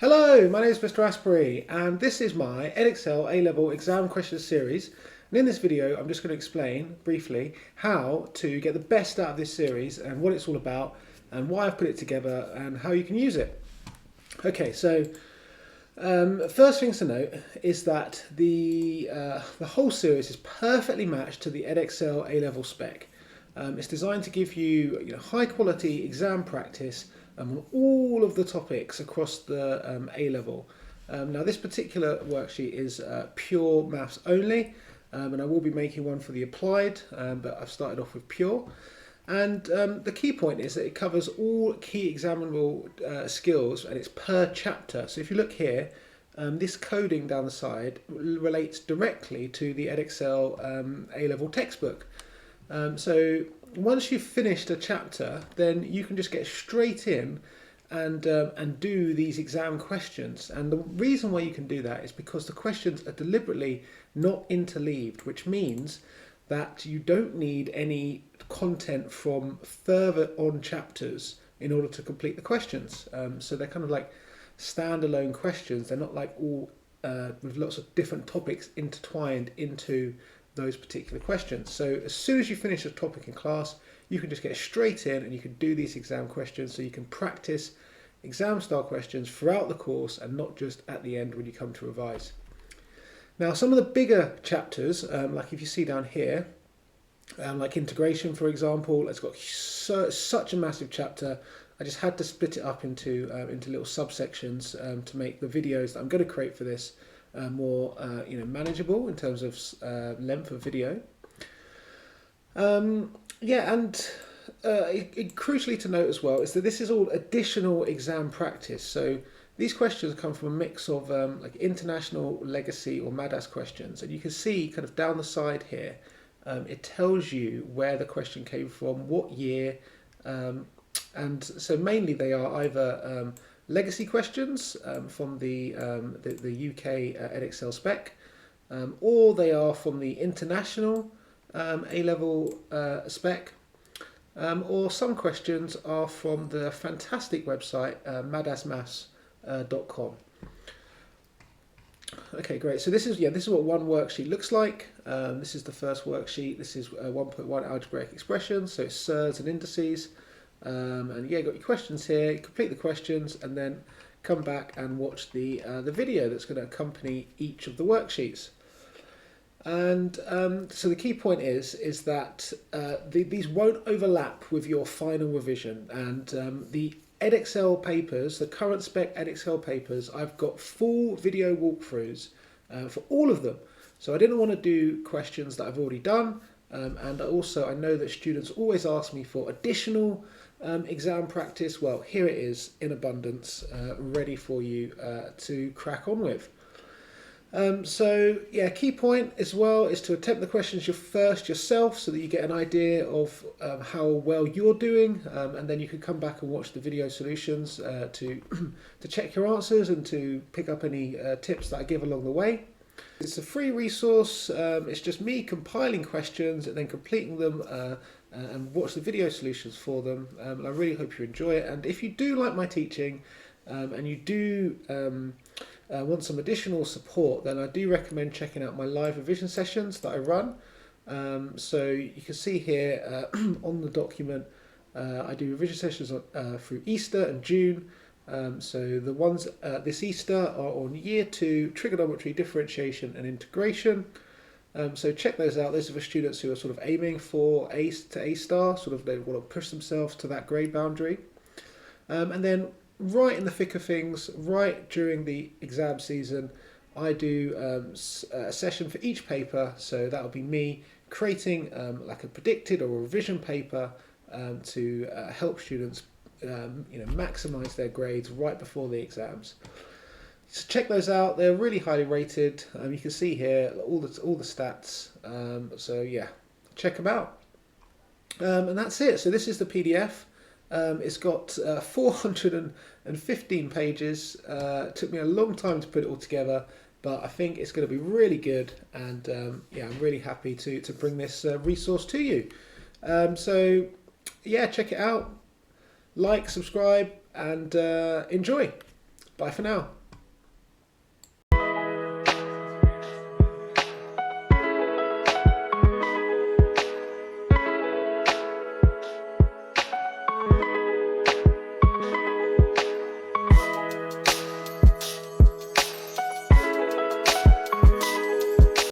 Hello, my name is Mr. Asprey and this is my EDEXCEL A-Level exam questions series, and in this video I'm just going to explain briefly how to get the best out of this series and what it's all about and why I've put it together and how you can use it. Okay, so first things to note is that the whole series is perfectly matched to the EDEXCEL A-Level spec. It's designed to give you, high quality exam practice on all of the topics across the A-Level. Now this particular worksheet is pure maths only, and I will be making one for the applied, but I've started off with pure. And the key point is that it covers all key examinable skills, and it's per chapter. So if you look here, this coding down the side relates directly to the EDEXCEL A-Level textbook. So once you've finished a chapter, then you can just get straight in and do these exam questions. And the reason why you can do that is because the questions are deliberately not interleaved, which means that you don't need any content from further on chapters in order to complete the questions. So they're kind of like standalone questions. They're not like all with lots of different topics intertwined into those particular questions. So as soon as you finish a topic in class, you can just get straight in and you can do these exam questions, so you can practice exam style questions throughout the course and not just at the end when you come to revise. Now some of the bigger chapters, like if you see down here, like integration for example, it's got such a massive chapter. I just had to split it up into little subsections to make the videos that I'm going to create for this more manageable in terms of length of video. Crucially to note as well is that this is all additional exam practice. So these questions come from a mix of like international, legacy or MADAS questions, and you can see kind of down the side here, it tells you where the question came from, what year, and so mainly they are either legacy questions from the UK EDEXCEL spec, or they are from the international A-Level spec, or some questions are from the fantastic website madasmaths.com. Okay, great. So this is what one worksheet looks like. This is the first worksheet. This is 1.1 algebraic expressions, so it's surds and indices. And yeah, you've got your questions here. You complete the questions and then come back and watch the video that's going to accompany each of the worksheets. And so the key point is that these won't overlap with your final revision. And the EDEXCEL papers, the current spec EDEXCEL papers, I've got full video walkthroughs for all of them. So I didn't want to do questions that I've already done. And also I know that students always ask me for additional exam practice. Well, here it is in abundance, ready for you to crack on with. So yeah, key point as well is to attempt the questions first yourself so that you get an idea of how well you're doing, and then you can come back and watch the video solutions to check your answers and to pick up any tips that I give along the way. It's a free resource. It's just me compiling questions and then completing them and watch the video solutions for them. I really hope you enjoy it. And if you do like my teaching and you do want some additional support, then I do recommend checking out my live revision sessions that I run. So you can see here on the document, I do revision sessions through Easter and June. So the ones this Easter are on Year 2, Trigonometry, Differentiation and Integration. So check those out. Those are for students who are sort of aiming for A to A star, sort of they want to push themselves to that grade boundary. And then right in the thick of things, right during the exam season, I do a session for each paper. So that'll be me creating like a predicted or a revision paper to help students maximize their grades right before the exams. So check those out. They're really highly rated. You can see here all the stats. So yeah, check them out. And that's it. So this is the PDF. It's got 415 pages. It took me a long time to put it all together, but I think it's going to be really good. And yeah, I'm really happy to bring this resource to you. So yeah, check it out. Like, subscribe, and enjoy. Bye for now.